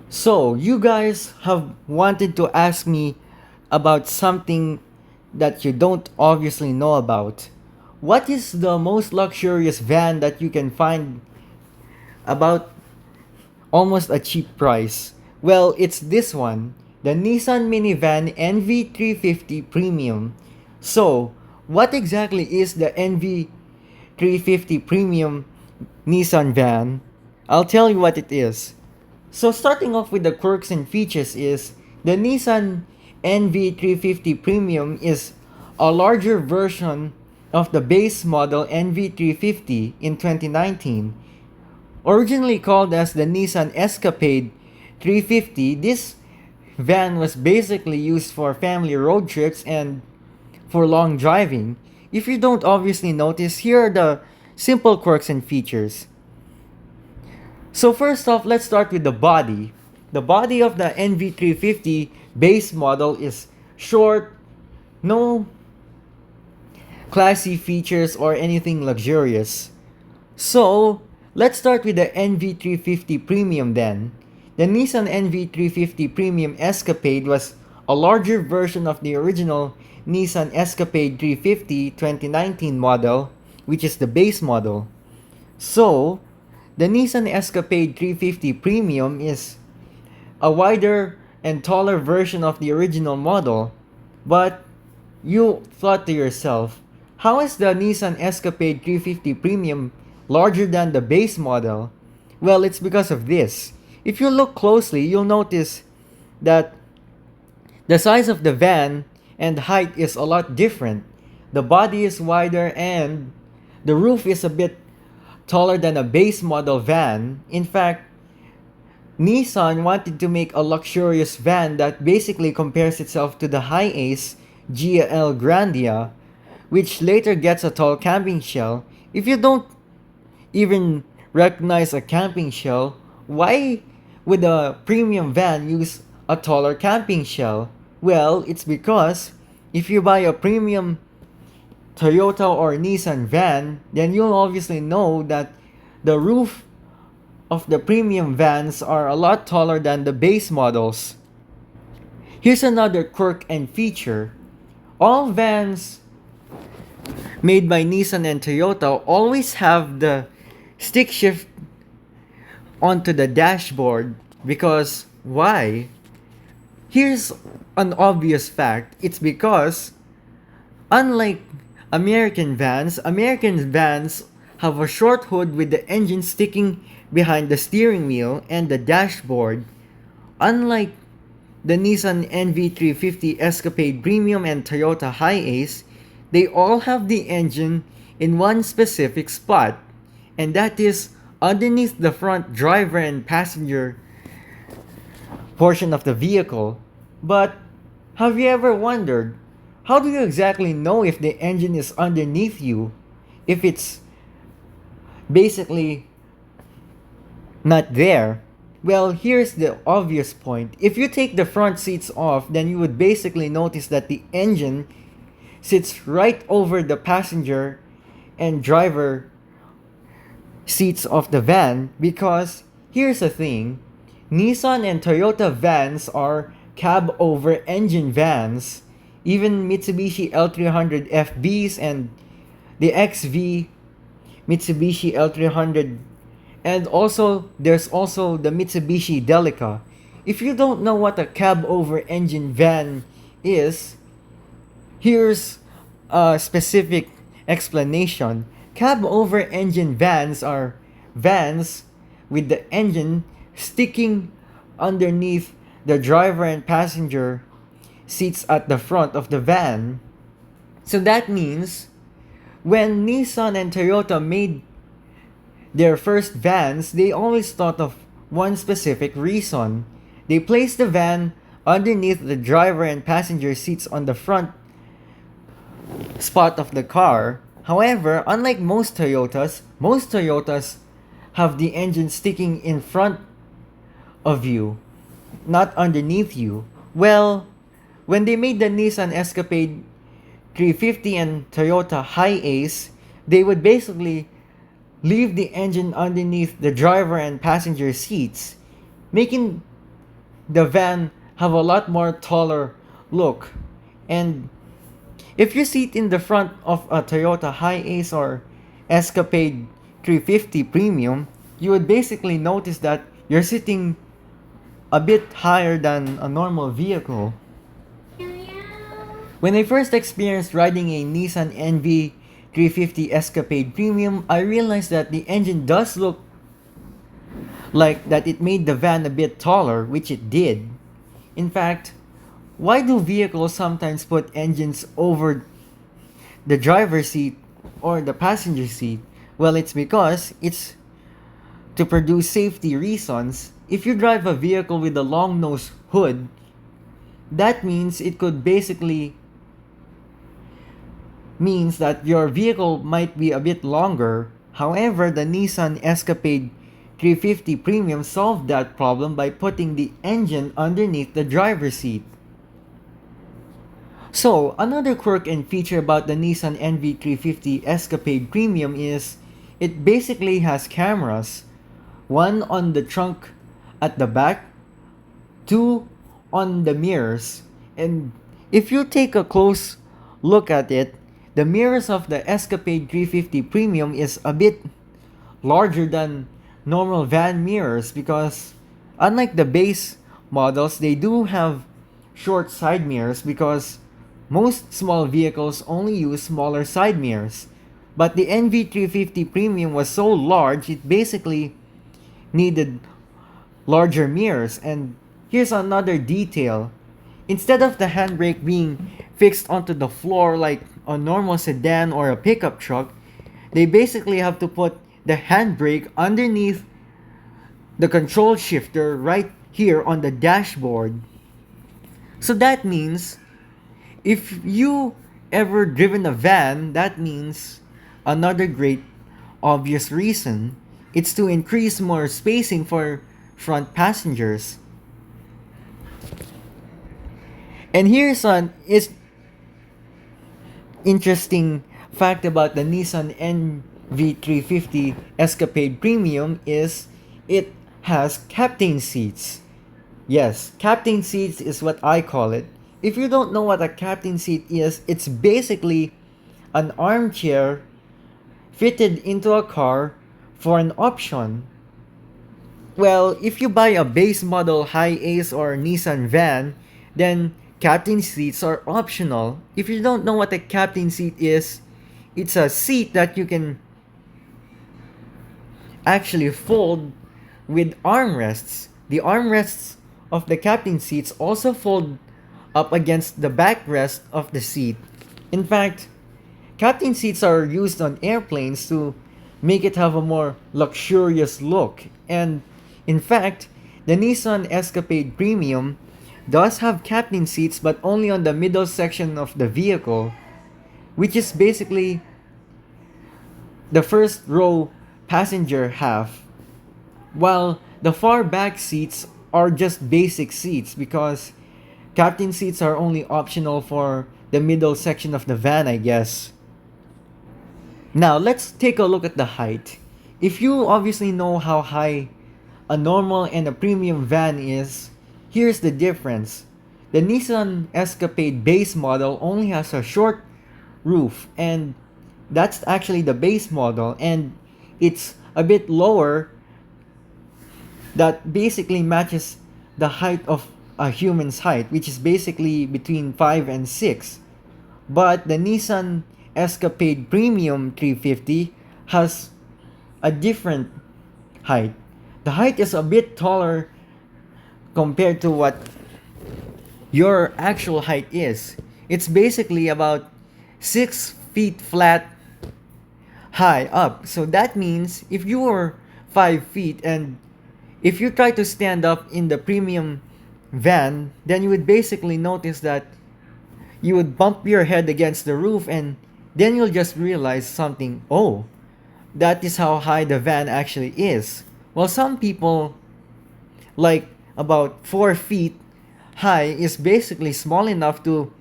So, you guys have wanted to ask me about something that you don't obviously know about. What is the most luxurious van that you can find about almost a cheap price? Well, it's this one, the Nissan minivan NV350 Premium. So, what exactly is the NV350 Premium Nissan van? I'll tell you what it is. So starting off with the quirks and features is the Nissan NV350 Premium is a larger version of the base model NV350 in 2019. Originally called as the Nissan Escapade 350, this van was basically used for family road trips and for long driving. If you don't obviously notice, here are the simple quirks and features. So first off, let's start with the body. The body of the NV350 base model is short, no classy features or anything luxurious. So, let's start with the NV350 Premium then. The Nissan NV350 Premium Escapade was a larger version of the original Nissan Escapade 350 2019 model, which is the base model. So, the Nissan Escapade 350 Premium is a wider and taller version of the original model. But you thought to yourself, how is the Nissan Escapade 350 Premium larger than the base model? Well, it's because of this. If you look closely, you'll notice that the size of the van and height is a lot different. The body is wider and the roof is a bit taller than a base model van. In fact, Nissan wanted to make a luxurious van that basically compares itself to the Hi-Ace GL Grandia, which later gets a tall camping shell. If you don't even recognize a camping shell, why would a premium van use a taller camping shell? Well, it's because if you buy a premium Toyota or Nissan van, then you'll obviously know that the roof of the premium vans are a lot taller than the base models. Here's another quirk and feature. All vans made by Nissan and Toyota always have the stick shift onto the dashboard because why? Here's an obvious fact. It's because unlike American vans have a short hood with the engine sticking behind the steering wheel and the dashboard. Unlike the Nissan NV350 Escapade Premium and Toyota Hi-Ace, they all have the engine in one specific spot, and that is underneath the front driver and passenger portion of the vehicle. But have you ever wondered, how do you exactly know if the engine is underneath you? If it's basically not there? Well, here's the obvious point. If you take the front seats off, then you would basically notice that the engine sits right over the passenger and driver seats of the van because here's the thing. Nissan and Toyota vans are cab over engine vans. Even Mitsubishi L300 FBs and the XV Mitsubishi L300, and also there's also the Mitsubishi Delica. If you don't know what a cab over engine van is, here's a specific explanation. Cab over engine vans are vans with the engine sticking underneath the driver and passenger seats at the front of the van. So that means when Nissan and Toyota made their first vans, they always thought of one specific reason. They placed the van underneath the driver and passenger seats on the front spot of the car. However, unlike most Toyotas have the engine sticking in front of you, not underneath you. Well, when they made the Nissan Escapade 350 and Toyota Hi-Ace, they would basically leave the engine underneath the driver and passenger seats, making the van have a lot more taller look. And if you sit in the front of a Toyota Hiace or Escapade 350 Premium, you would basically notice that you're sitting a bit higher than a normal vehicle. When I first experienced riding a Nissan NV 350 Escapade Premium, I realized that the engine does look like that it made the van a bit taller, which it did. In fact, why do vehicles sometimes put engines over the driver's seat or the passenger seat? Well, it's because it's to produce safety reasons. If you drive a vehicle with a long nose hood, that means it could basically means that your vehicle might be a bit longer. However, the Nissan Escapade 350 Premium solved that problem by putting the engine underneath the driver's seat. So, another quirk and feature about the Nissan NV350 Escapade Premium is it basically has cameras, one on the trunk at the back, two on the mirrors. And if you take a close look at it, the mirrors of the Escapade 350 Premium is a bit larger than normal van mirrors because unlike the base models, they do have short side mirrors because most small vehicles only use smaller side mirrors. But the NV350 Premium was so large, it basically needed larger mirrors. And here's another detail. Instead of the handbrake being fixed onto the floor like a normal sedan or a pickup truck, they basically have to put the handbrake underneath the control shifter right here on the dashboard. So that means if you ever driven a van, that means another great obvious reason it's to increase more spacing for front passengers. And here's an interesting fact about the Nissan NV350 Escapade Premium is it has captain seats. Yes, captain seats is what I call it. If you don't know what a captain seat is, it's basically an armchair fitted into a car for an option. Well, if you buy a base model Hiace or Nissan van, then captain seats are optional. If you don't know what a captain seat is, it's a seat that you can actually fold with armrests. The armrests of the captain seats also fold up against the backrest of the seat. In fact, captain seats are used on airplanes to make it have a more luxurious look. And in fact, the Nissan Escapade Premium does have captain seats but only on the middle section of the vehicle, which is basically the first row passenger half, while the far back seats are just basic seats because captain seats are only optional for the middle section of the van, I guess. Now, let's take a look at the height. If you obviously know how high a normal and a premium van is, here's the difference. The Nissan Escapade base model only has a short roof, and that's actually the base model, and it's a bit lower that basically matches the height of a human's height, which is basically between 5 and 6. But the Nissan Escapade Premium 350 has a different height. The height is a bit taller compared to what your actual height is. It's basically about 6 feet flat high up. So that means if you were 5 feet and if you try to stand up in the premium van, then you would basically notice that you would bump your head against the roof and then you'll just realize something. Oh, that is how high the van actually is. Well, some people, like about 4 feet high, is basically small enough to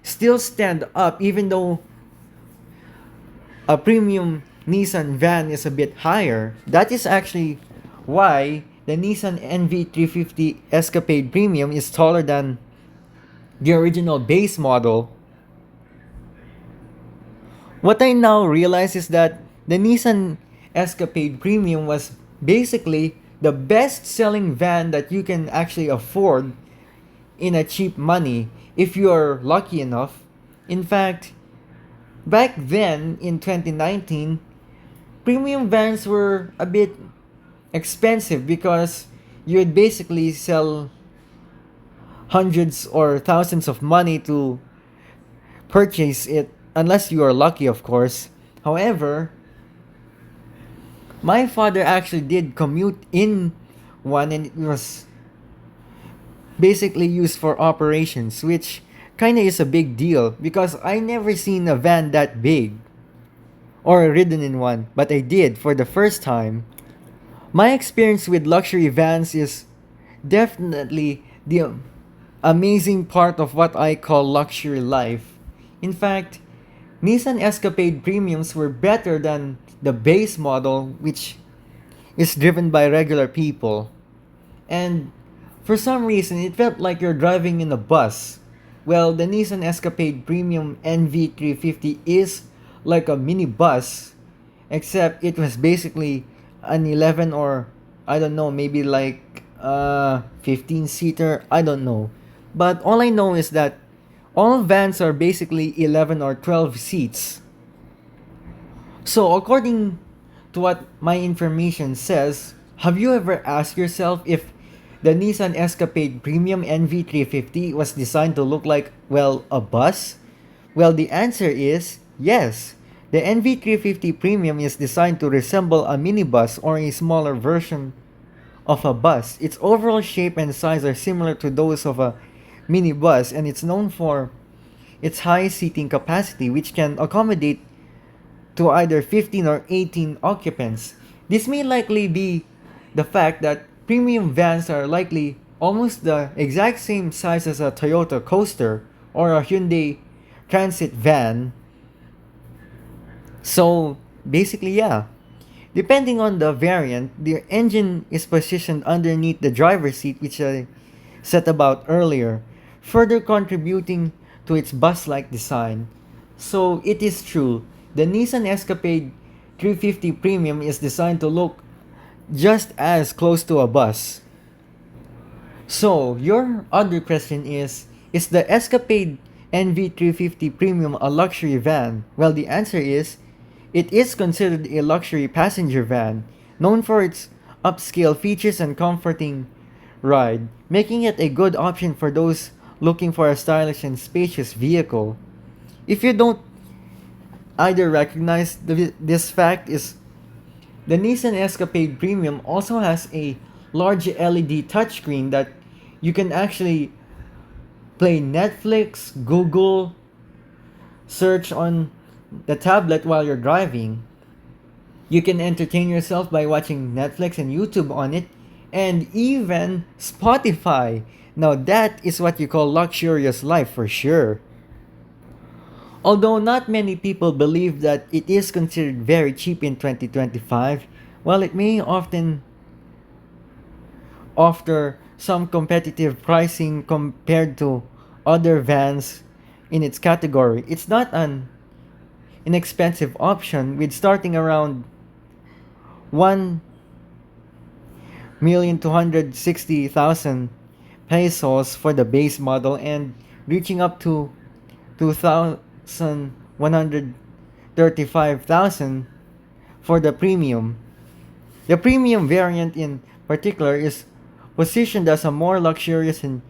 still stand up even though a premium Nissan van is a bit higher. That is actually why the Nissan NV350 Escapade Premium is taller than the original base model, what I now realize is that the Nissan Escapade Premium was basically the best selling van that you can actually afford in a cheap money if you are lucky enough. In fact, back then in 2019, premium vans were a bit expensive because you would basically sell hundreds or thousands of money to purchase it unless you are lucky, of course. However, my father actually did commute in one, and it was basically used for operations, which kinda is a big deal because I never seen a van that big or ridden in one, but I did for the first time. My experience with luxury vans is definitely the amazing part of what I call luxury life. In fact, Nissan Escapade premiums were better than the base model, which is driven by regular people. And for some reason, it felt like you're driving in a bus. Well, the Nissan Escapade Premium NV350 is like a mini bus, except it was basically an 11, or I don't know, maybe like 15 seater, I don't know. But all I know is that all vans are basically 11 or 12 seats. So, according to what my information says, have you ever asked yourself if the Nissan Escapade Premium NV350 was designed to look like, well, a bus? Well, the answer is yes. The NV350 Premium is designed to resemble a minibus or a smaller version of a bus. Its overall shape and size are similar to those of a minibus, and it's known for its high seating capacity, which can accommodate to either 15 or 18 occupants. This may likely be the fact that premium vans are likely almost the exact same size as a Toyota Coaster or a Hyundai Transit van. So basically, yeah. Depending on the variant, the engine is positioned underneath the driver's seat, which I said about earlier, further contributing to its bus-like design. So it is true, the Nissan Escapade 350 Premium is designed to look just as close to a bus. So your other question is the Escapade NV350 Premium a luxury van? Well, the answer is it is considered a luxury passenger van, known for its upscale features and comforting ride, making it a good option for those looking for a stylish and spacious vehicle. If you don't either recognize this fact, is the Nissan Escapade Premium also has a large LED touchscreen that you can actually play Netflix, Google, search on the tablet while you're driving. You can entertain yourself by watching Netflix and YouTube on it, and even Spotify. Now that is what you call luxurious life for sure. Although not many people believe that it is considered very cheap in 2025, while it may often offer some competitive pricing compared to other vans in its category, it's not an inexpensive option, with starting around 1,260,000 pesos for the base model and reaching up to 2,135,000 for the premium. The premium variant in particular is positioned as a more luxurious and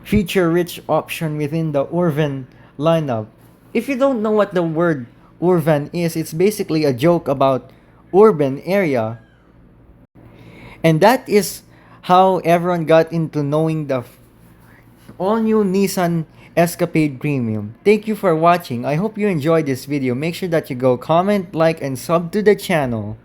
feature-rich option within the Urvan lineup. If you don't know what the word Urvan is, it's basically a joke about urban area. And that is how everyone got into knowing the all-new Nissan Escapade Premium. Thank you for watching. I hope you enjoyed this video. Make sure that you go comment, like, and sub to the channel.